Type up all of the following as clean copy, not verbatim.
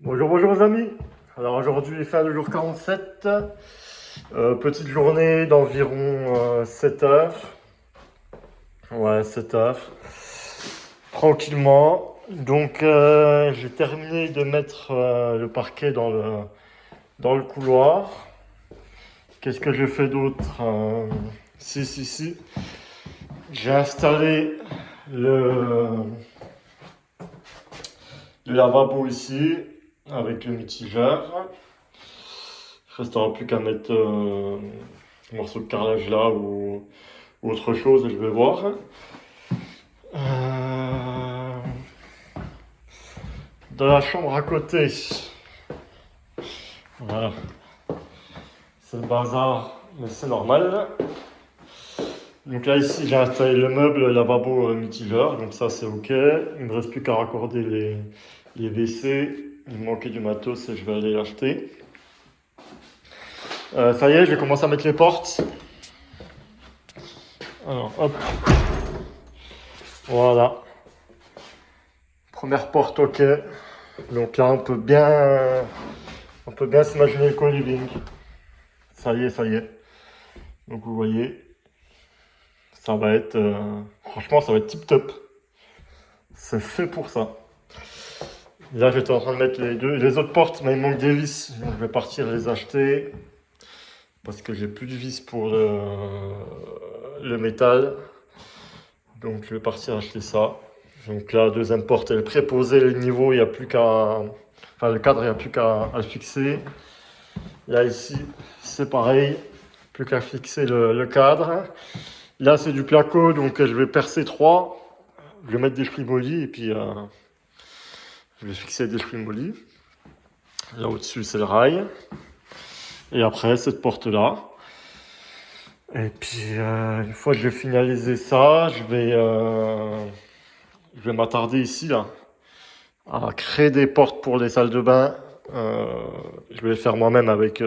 Bonjour, bonjour les amis. Alors aujourd'hui, fin de jour 47. Petite journée d'environ 7 heures. Ouais, 7 heures. Tranquillement. Donc j'ai terminé de mettre le parquet dans le couloir. Qu'est-ce que j'ai fait d'autre? Si. J'ai installé le, le lavabo ici avec le mitigeur. Il ne restera plus qu'à mettre un morceau de carrelage là ou autre chose, je vais voir. Dans la chambre à côté, voilà, c'est le bazar, mais c'est normal. Donc là ici j'ai installé le meuble le lavabo mitigeur, donc ça c'est ok. Il me reste plus qu'à raccorder les WC. Il me manquait du matos et je vais aller l'acheter. Ça y est, j'ai commencé à mettre les portes. Alors hop, voilà. Première porte ok. Donc là on peut bien s'imaginer le co-living. Ça y est. Donc vous voyez, ça va être, franchement ça va être tip top. C'est fait pour ça. Là j'étais en train de mettre les autres portes, mais il manque des vis. Donc je vais partir les acheter parce que j'ai plus de vis pour le métal. Donc je vais partir acheter ça. Donc là, deuxième porte, elle est préposée, le niveau, il n'y a plus qu'à. Enfin, le cadre, il n'y a plus qu'à le fixer. Là, ici, c'est pareil, plus qu'à fixer le cadre. Là, c'est du placo, donc je vais percer 3. Je vais mettre des sprimolis et puis je vais fixer des sprimolis. Là au-dessus, c'est le rail. Et après, cette porte-là. Et puis, une fois que j'ai finalisé ça, je vais m'attarder ici, là, à créer des portes pour les salles de bain. Je vais le faire moi-même avec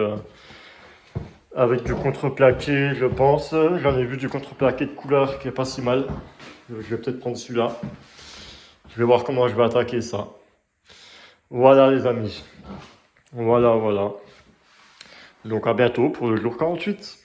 du contreplaqué, je pense. J'en ai vu du contreplaqué de couleur qui est pas si mal. Je vais peut-être prendre celui-là. Je vais voir comment je vais attaquer ça. Voilà les amis. Voilà. Donc à bientôt pour le jour 48.